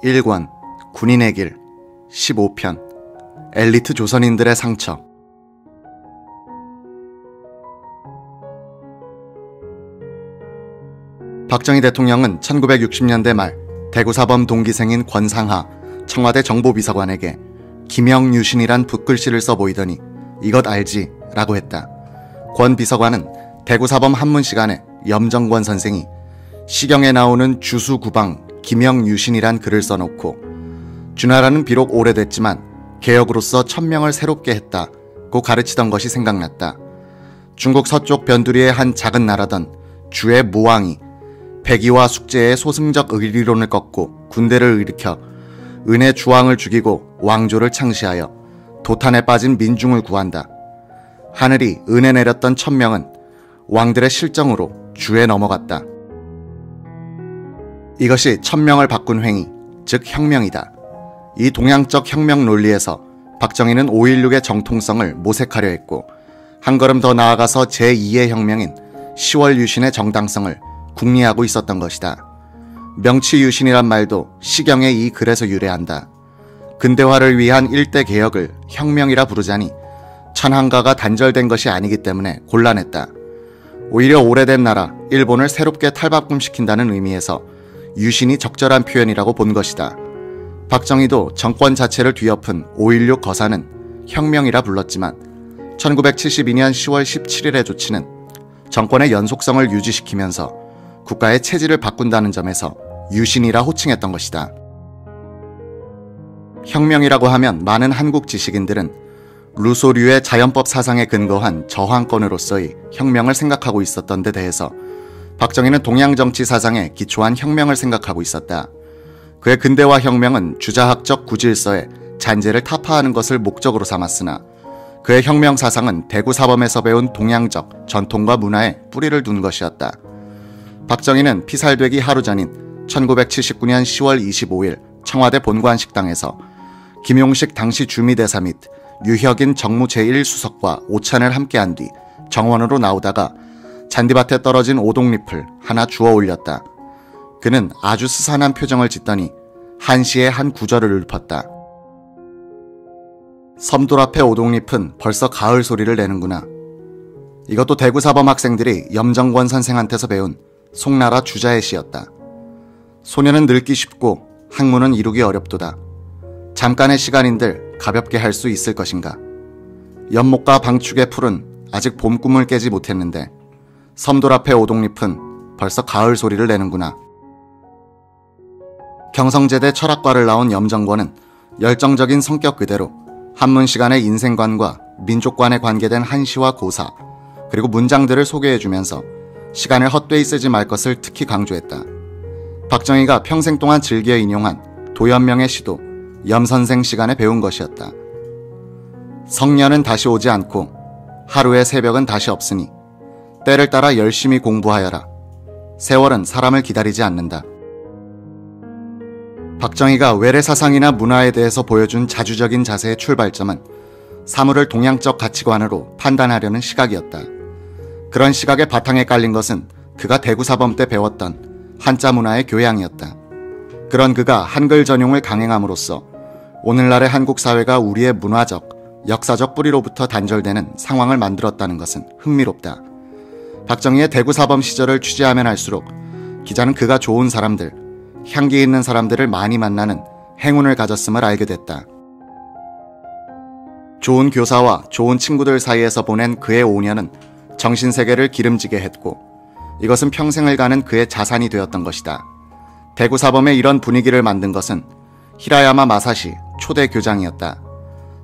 1권 군인의 길 15편 엘리트 조선인들의 상처. 박정희 대통령은 1960년대 말 대구사범 동기생인 권상하 청와대 정보비서관에게 김영유신이란 붓글씨를 써보이더니 이것 알지? 라고 했다. 권 비서관은 대구사범 한문 시간에 염정권 선생이 시경에 나오는 주수구방 김영유신이란 글을 써놓고 주나라는 비록 오래됐지만 개혁으로서 천명을 새롭게 했다고 가르치던 것이 생각났다. 중국 서쪽 변두리의 한 작은 나라던 주의 무왕이 백의와 숙제의 소승적 의리론을 꺾고 군대를 일으켜 은혜 주왕을 죽이고 왕조를 창시하여 도탄에 빠진 민중을 구한다. 하늘이 은혜 내렸던 천명은 왕들의 실정으로 주에 넘어갔다. 이것이 천명을 바꾼 행위, 즉 혁명이다. 이 동양적 혁명 논리에서 박정희는 5.16의 정통성을 모색하려 했고 한 걸음 더 나아가서 제2의 혁명인 10월 유신의 정당성을 궁리하고 있었던 것이다. 명치유신이란 말도 시경의 이 글에서 유래한다. 근대화를 위한 일대 개혁을 혁명이라 부르자니 천황가가 단절된 것이 아니기 때문에 곤란했다. 오히려 오래된 나라 일본을 새롭게 탈바꿈시킨다는 의미에서 유신이 적절한 표현이라고 본 것이다. 박정희도 정권 자체를 뒤엎은 5.16 거사는 혁명이라 불렀지만 1972년 10월 17일의 조치는 정권의 연속성을 유지시키면서 국가의 체질을 바꾼다는 점에서 유신이라 호칭했던 것이다. 혁명이라고 하면 많은 한국 지식인들은 루소류의 자연법 사상에 근거한 저항권으로서의 혁명을 생각하고 있었던 데 대해서 박정희는 동양 정치 사상에 기초한 혁명을 생각하고 있었다. 그의 근대화 혁명은 주자학적 구질서에 잔재를 타파하는 것을 목적으로 삼았으나 그의 혁명 사상은 대구사범에서 배운 동양적 전통과 문화에 뿌리를 둔 것이었다. 박정희는 피살되기 하루 전인 1979년 10월 25일 청와대 본관 식당에서 김용식 당시 주미대사 및 유혁인 정무 제1수석과 오찬을 함께한 뒤 정원으로 나오다가 잔디밭에 떨어진 오동잎을 하나 주워 올렸다. 그는 아주 스산한 표정을 짓더니 한시의 한 구절을 읊었다. 섬돌 앞의 오동잎은 벌써 가을 소리를 내는구나. 이것도 대구사범 학생들이 염정권 선생한테서 배운 송나라 주자의 시였다. 소녀는 늙기 쉽고 학문은 이루기 어렵도다. 잠깐의 시간인들 가볍게 할 수 있을 것인가. 연못과 방축의 풀은 아직 봄 꿈을 깨지 못했는데 섬돌 앞의 오동잎은 벌써 가을 소리를 내는구나. 경성제대 철학과를 나온 염정권은 열정적인 성격 그대로 한문 시간의 인생관과 민족관에 관계된 한시와 고사 그리고 문장들을 소개해주면서 시간을 헛되이 쓰지 말 것을 특히 강조했다. 박정희가 평생 동안 즐겨 인용한 도연명의 시도 염선생 시간에 배운 것이었다. 성년은 다시 오지 않고 하루의 새벽은 다시 없으니 때를 따라 열심히 공부하여라. 세월은 사람을 기다리지 않는다. 박정희가 외래사상이나 문화에 대해서 보여준 자주적인 자세의 출발점은 사물을 동양적 가치관으로 판단하려는 시각이었다. 그런 시각의 바탕에 깔린 것은 그가 대구사범 때 배웠던 한자 문화의 교양이었다. 그런 그가 한글 전용을 강행함으로써 오늘날의 한국 사회가 우리의 문화적, 역사적 뿌리로부터 단절되는 상황을 만들었다는 것은 흥미롭다. 박정희의 대구사범 시절을 취재하면 할수록 기자는 그가 좋은 사람들, 향기 있는 사람들을 많이 만나는 행운을 가졌음을 알게 됐다. 좋은 교사와 좋은 친구들 사이에서 보낸 그의 5년은 정신세계를 기름지게 했고 이것은 평생을 가는 그의 자산이 되었던 것이다. 대구사범의 이런 분위기를 만든 것은 히라야마 마사시 초대 교장이었다.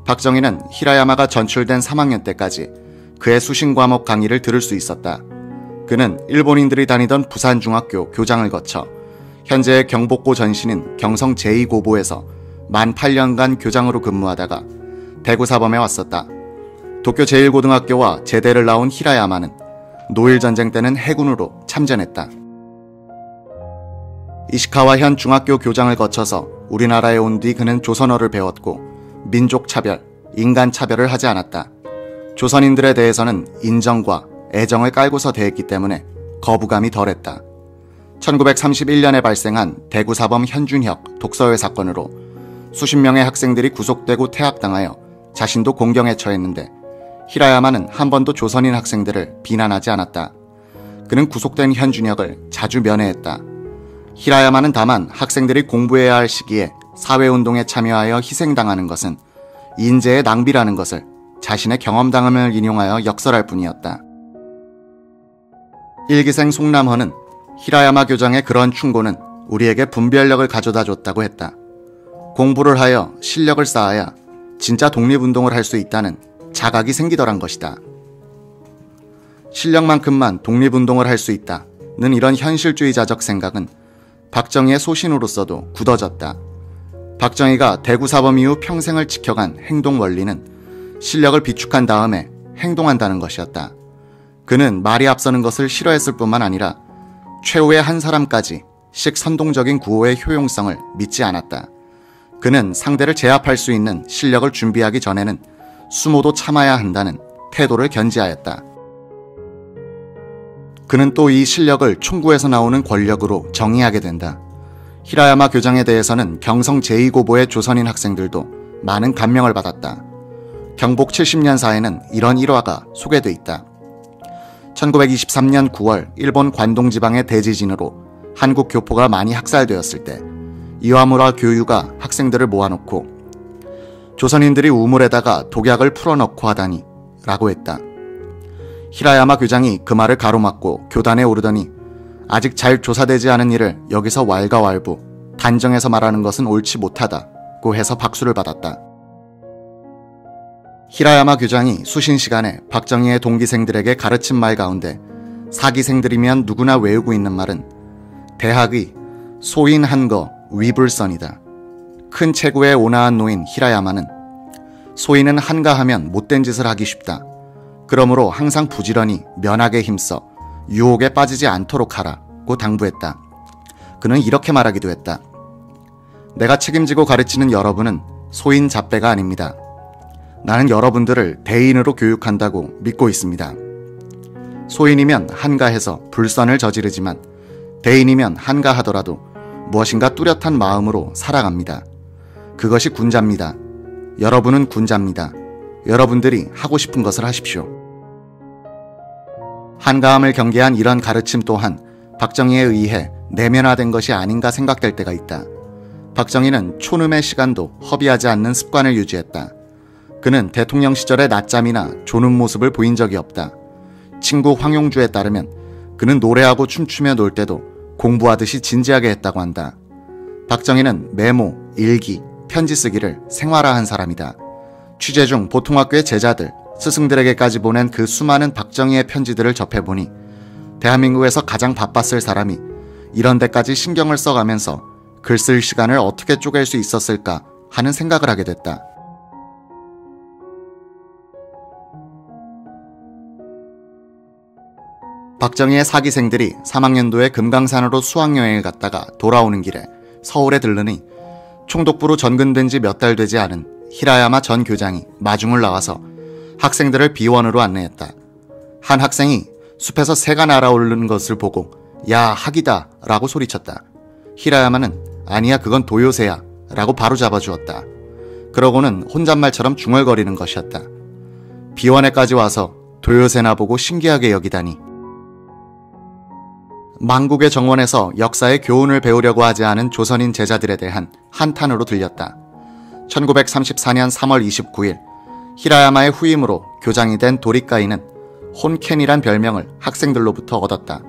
박정희는 히라야마가 전출된 3학년 때까지 그의 수신과목 강의를 들을 수 있었다. 그는 일본인들이 다니던 부산중학교 교장을 거쳐 현재의 경복고 전신인 경성 제2고보에서 만 8년간 교장으로 근무하다가 대구사범에 왔었다. 도쿄 제1고등학교와 제대를 나온 히라야마는 노일전쟁 때는 해군으로 참전했다. 이시카와 현 중학교 교장을 거쳐서 우리나라에 온 뒤 그는 조선어를 배웠고 민족차별, 인간차별을 하지 않았다. 조선인들에 대해서는 인정과 애정을 깔고서 대했기 때문에 거부감이 덜했다. 1931년에 발생한 대구사범 현준혁 독서회 사건으로 수십 명의 학생들이 구속되고 퇴학당하여 자신도 공경에 처했는데 히라야마는 한 번도 조선인 학생들을 비난하지 않았다. 그는 구속된 현준혁을 자주 면회했다. 히라야마는 다만 학생들이 공부해야 할 시기에 사회운동에 참여하여 희생당하는 것은 인재의 낭비라는 것을 자신의 경험담을 인용하여 역설할 뿐이었다. 일기생 송남헌은 히라야마 교장의 그런 충고는 우리에게 분별력을 가져다 줬다고 했다. 공부를 하여 실력을 쌓아야 진짜 독립운동을 할 수 있다는 자각이 생기더란 것이다. 실력만큼만 독립운동을 할 수 있다는 이런 현실주의자적 생각은 박정희의 소신으로서도 굳어졌다. 박정희가 대구사범 이후 평생을 지켜간 행동 원리는 실력을 비축한 다음에 행동한다는 것이었다. 그는 말이 앞서는 것을 싫어했을 뿐만 아니라 최후의 한 사람까지 식 선동적인 구호의 효용성을 믿지 않았다. 그는 상대를 제압할 수 있는 실력을 준비하기 전에는 수모도 참아야 한다는 태도를 견지하였다. 그는 또 이 실력을 총구에서 나오는 권력으로 정의하게 된다. 히라야마 교장에 대해서는 경성 제2고보의 조선인 학생들도 많은 감명을 받았다. 경복 70년사에는 이런 일화가 소개돼 있다. 1923년 9월 일본 관동 지방의 대지진으로 한국 교포가 많이 학살되었을 때 이와무라 교유가 학생들을 모아놓고 조선인들이 우물에다가 독약을 풀어넣고 하다니 라고 했다. 히라야마 교장이 그 말을 가로막고 교단에 오르더니 아직 잘 조사되지 않은 일을 여기서 왈가왈부 단정해서 말하는 것은 옳지 못하다고 해서 박수를 받았다. 히라야마 교장이 수신 시간에 박정희의 동기생들에게 가르친 말 가운데 사기생들이면 누구나 외우고 있는 말은 대학의 소인한거 위불선이다. 큰 체구에 온화한 노인 히라야마는 소인은 한가하면 못된 짓을 하기 쉽다. 그러므로 항상 부지런히 면학에 힘써 유혹에 빠지지 않도록 하라고 당부했다. 그는 이렇게 말하기도 했다. 내가 책임지고 가르치는 여러분은 소인 잡배가 아닙니다. 나는 여러분들을 대인으로 교육한다고 믿고 있습니다. 소인이면 한가해서 불선을 저지르지만 대인이면 한가하더라도 무엇인가 뚜렷한 마음으로 살아갑니다. 그것이 군자입니다. 여러분은 군자입니다. 여러분들이 하고 싶은 것을 하십시오. 한가함을 경계한 이런 가르침 또한 박정희에 의해 내면화된 것이 아닌가 생각될 때가 있다. 박정희는 촌음의 시간도 허비하지 않는 습관을 유지했다. 그는 대통령 시절에 낮잠이나 조는 모습을 보인 적이 없다. 친구 황용주에 따르면 그는 노래하고 춤추며 놀 때도 공부하듯이 진지하게 했다고 한다. 박정희는 메모, 일기, 편지 쓰기를 생활화한 사람이다. 취재 중 보통학교의 제자들, 스승들에게까지 보낸 그 수많은 박정희의 편지들을 접해보니 대한민국에서 가장 바빴을 사람이 이런 데까지 신경을 써가면서 글 쓸 시간을 어떻게 쪼갤 수 있었을까 하는 생각을 하게 됐다. 박정희의 사기생들이 3학년도에 금강산으로 수학여행을 갔다가 돌아오는 길에 서울에 들르니 총독부로 전근된 지 몇 달 되지 않은 히라야마 전 교장이 마중을 나와서 학생들을 비원으로 안내했다. 한 학생이 숲에서 새가 날아오르는 것을 보고 야 학이다 라고 소리쳤다. 히라야마는 아니야 그건 도요새야 라고 바로 잡아주었다. 그러고는 혼잣말처럼 중얼거리는 것이었다. 비원에까지 와서 도요새나 보고 신기하게 여기다니. 망국의 정원에서 역사의 교훈을 배우려고 하지 않은 조선인 제자들에 대한 한탄으로 들렸다. 1934년 3월 29일 히라야마의 후임으로 교장이 된 도리카이는 혼켄이란 별명을 학생들로부터 얻었다.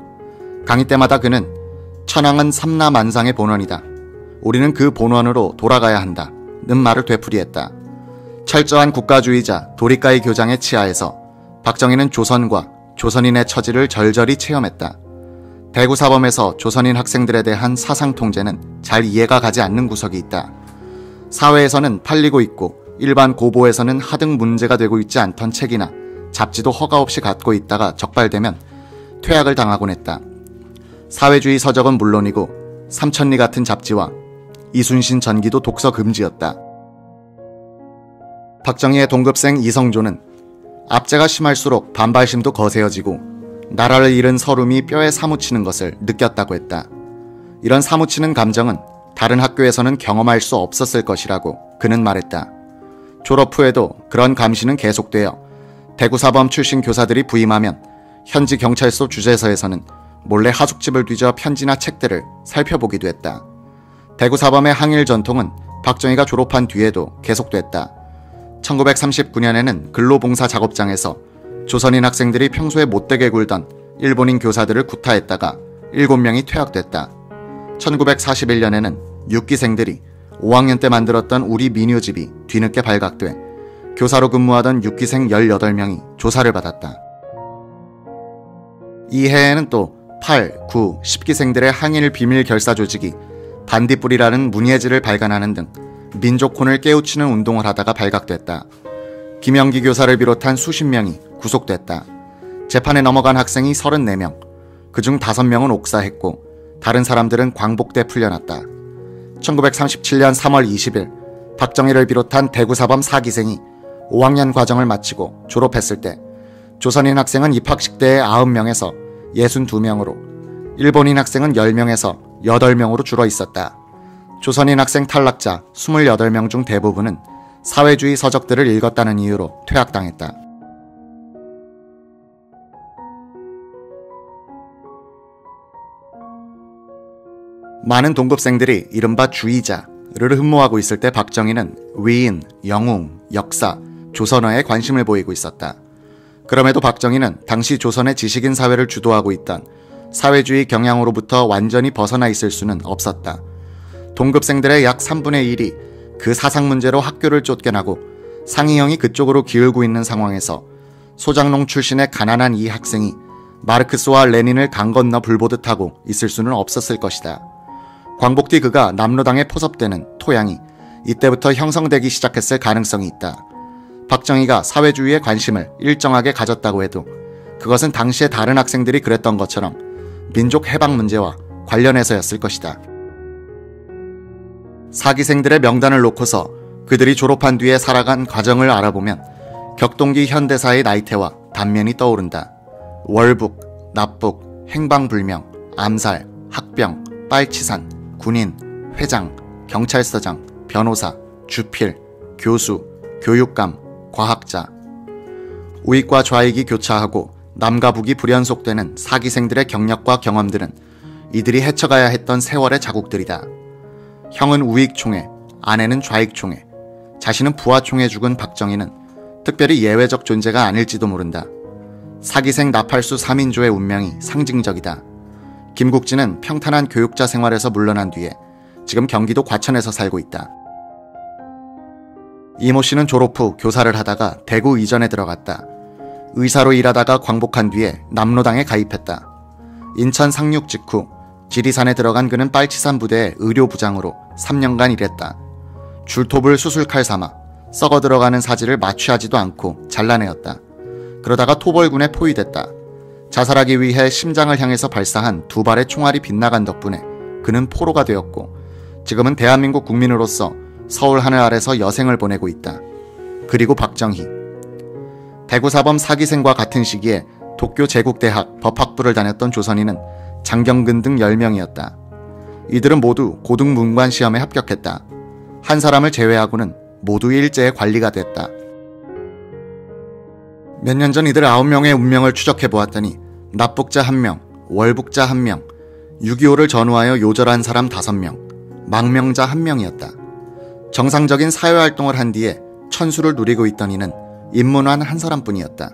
강의 때마다 그는 천황은 삼라만상의 본원이다. 우리는 그 본원으로 돌아가야 한다. 는 말을 되풀이했다. 철저한 국가주의자 도리카이 교장의 치하에서 박정희는 조선과 조선인의 처지를 절절히 체험했다. 대구사범에서 조선인 학생들에 대한 사상 통제는 잘 이해가 가지 않는 구석이 있다. 사회에서는 팔리고 있고 일반 고보에서는 하등 문제가 되고 있지 않던 책이나 잡지도 허가 없이 갖고 있다가 적발되면 퇴학을 당하곤 했다. 사회주의 서적은 물론이고 삼천리 같은 잡지와 이순신 전기도 독서 금지였다. 박정희의 동급생 이성조는 압제가 심할수록 반발심도 거세어지고 나라를 잃은 서름이 뼈에 사무치는 것을 느꼈다고 했다. 이런 사무치는 감정은 다른 학교에서는 경험할 수 없었을 것이라고 그는 말했다. 졸업 후에도 그런 감시는 계속되어 대구사범 출신 교사들이 부임하면 현지 경찰서 주재서에서는 몰래 하숙집을 뒤져 편지나 책들을 살펴보기도 했다. 대구사범의 항일 전통은 박정희가 졸업한 뒤에도 계속됐다. 1939년에는 근로봉사 작업장에서 조선인 학생들이 평소에 못되게 굴던 일본인 교사들을 구타했다가 7명이 퇴학됐다. 1941년에는 6기생들이 5학년 때 만들었던 우리 민요집이 뒤늦게 발각돼 교사로 근무하던 6기생 18명이 조사를 받았다. 이 해에는 또 8, 9, 10기생들의 항일 비밀 결사 조직이 반딧불이라는 문예지를 발간하는 등 민족혼을 깨우치는 운동을 하다가 발각됐다. 김영기 교사를 비롯한 수십 명이 구속됐다. 재판에 넘어간 학생이 34명, 그중 5명은 옥사했고 다른 사람들은 광복돼 풀려났다. 1937년 3월 20일 박정희를 비롯한 대구사범 4기생이 5학년 과정을 마치고 졸업했을 때 조선인 학생은 입학식 때의 90명에서 62명으로 일본인 학생은 10명에서 8명으로 줄어 있었다. 조선인 학생 탈락자 28명 중 대부분은 사회주의 서적들을 읽었다는 이유로 퇴학당했다. 많은 동급생들이 이른바 주의자를 흠모하고 있을 때 박정희는 위인, 영웅, 역사, 조선어에 관심을 보이고 있었다. 그럼에도 박정희는 당시 조선의 지식인 사회를 주도하고 있던 사회주의 경향으로부터 완전히 벗어나 있을 수는 없었다. 동급생들의 약 3분의 1이 그 사상 문제로 학교를 쫓겨나고 상위형이 그쪽으로 기울고 있는 상황에서 소장농 출신의 가난한 이 학생이 마르크스와 레닌을 강 건너 불보듯 하고 있을 수는 없었을 것이다. 광복 뒤 그가 남로당에 포섭되는 토양이 이때부터 형성되기 시작했을 가능성이 있다. 박정희가 사회주의에 관심을 일정하게 가졌다고 해도 그것은 당시의 다른 학생들이 그랬던 것처럼 민족 해방 문제와 관련해서였을 것이다. 사기생들의 명단을 놓고서 그들이 졸업한 뒤에 살아간 과정을 알아보면 격동기 현대사의 나이테와 단면이 떠오른다. 월북, 납북, 행방불명, 암살, 학병, 빨치산, 군인, 회장, 경찰서장, 변호사, 주필, 교수, 교육감, 과학자. 우익과 좌익이 교차하고 남과 북이 불연속되는 사기생들의 경력과 경험들은 이들이 헤쳐가야 했던 세월의 자국들이다. 형은 우익총에, 아내는 좌익총에, 자신은 부하총에 죽은 박정희는 특별히 예외적 존재가 아닐지도 모른다. 사기생 나팔수 3인조의 운명이 상징적이다. 김국진은 평탄한 교육자 생활에서 물러난 뒤에 지금 경기도 과천에서 살고 있다. 이모 씨는 졸업 후 교사를 하다가 대구 의전에 들어갔다. 의사로 일하다가 광복한 뒤에 남로당에 가입했다. 인천 상륙 직후 지리산에 들어간 그는 빨치산 부대의 의료부장으로 3년간 일했다. 줄톱을 수술칼 삼아 썩어 들어가는 사지를 마취하지도 않고 잘라내었다. 그러다가 토벌군에 포위됐다. 자살하기 위해 심장을 향해서 발사한 2발의 총알이 빗나간 덕분에 그는 포로가 되었고 지금은 대한민국 국민으로서 서울 하늘 아래서 여생을 보내고 있다. 그리고 박정희. 대구사범 사기생과 같은 시기에 도쿄 제국대학 법학부를 다녔던 조선인은 장경근 등 10명이었다. 이들은 모두 고등문관 시험에 합격했다. 한 사람을 제외하고는 모두 일제의 관리가 됐다. 몇 년 전 이들 9명의 운명을 추적해보았더니 납북자 1명, 월북자 1명, 6.25를 전후하여 요절한 사람 5명, 망명자 1명이었다. 정상적인 사회활동을 한 뒤에 천수를 누리고 있던 이는 인문관 한 사람뿐이었다.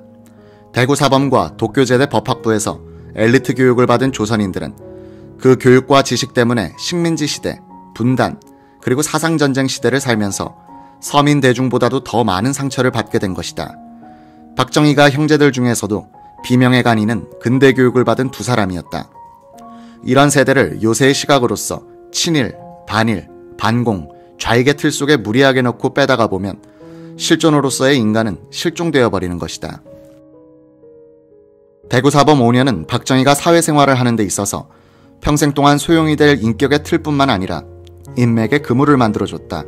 대구사범과 도쿄제대 법학부에서 엘리트 교육을 받은 조선인들은 그 교육과 지식 때문에 식민지 시대, 분단, 그리고 사상전쟁 시대를 살면서 서민 대중보다도 더 많은 상처를 받게 된 것이다. 박정희가 형제들 중에서도 비명에 간이는 근대 교육을 받은 2사람이었다. 이런 세대를 요새의 시각으로서 친일, 반일, 반공, 좌익의 틀 속에 무리하게 넣고 빼다가 보면 실존으로서의 인간은 실종되어 버리는 것이다. 대구사범 5년은 박정희가 사회생활을 하는 데 있어서 평생 동안 소용이 될 인격의 틀뿐만 아니라 인맥의 그물을 만들어줬다.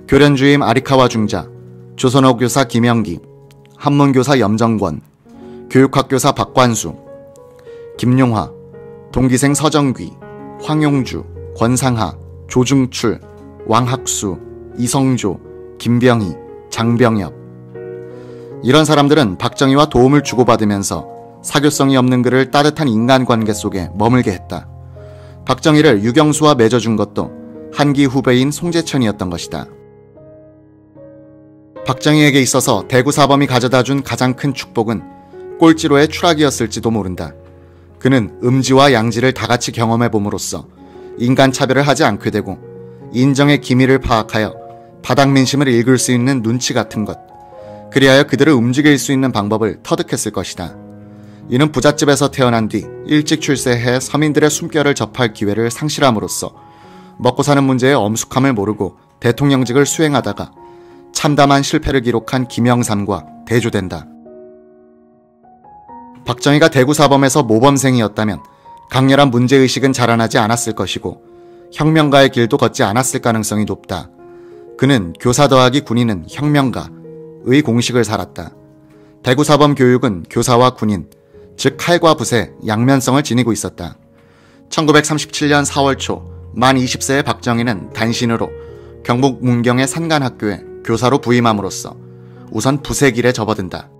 교련주임 아리카와 중자, 조선어 교사 김영기, 한문교사 염정권, 교육학교사 박관수, 김용화, 동기생 서정귀, 황용주, 권상하, 조중출, 왕학수, 이성조, 김병희, 장병엽. 이런 사람들은 박정희와 도움을 주고받으면서 사교성이 없는 그를 따뜻한 인간관계 속에 머물게 했다. 박정희를 유경수와 맺어준 것도 한기 후배인 송재천이었던 것이다. 박정희에게 있어서 대구사범이 가져다준 가장 큰 축복은 꼴찌로의 추락이었을지도 모른다. 그는 음지와 양지를 다같이 경험해봄으로써 인간차별을 하지 않게 되고 인정의 기미를 파악하여 바닥민심을 읽을 수 있는 눈치 같은 것, 그리하여 그들을 움직일 수 있는 방법을 터득했을 것이다. 이는 부잣집에서 태어난 뒤 일찍 출세해 서민들의 숨결을 접할 기회를 상실함으로써 먹고 사는 문제의 엄숙함을 모르고 대통령직을 수행하다가 참담한 실패를 기록한 김영삼과 대조된다. 박정희가 대구사범에서 모범생이었다면 강렬한 문제의식은 자라나지 않았을 것이고 혁명가의 길도 걷지 않았을 가능성이 높다. 그는 교사 더하기 군인은 혁명가의 공식을 살았다. 대구사범 교육은 교사와 군인, 즉 칼과 붓의 양면성을 지니고 있었다. 1937년 4월 초 만 20세의 박정희는 단신으로 경북 문경의 산간학교에 교사로 부임함으로써 우선 붓의 길에 접어든다.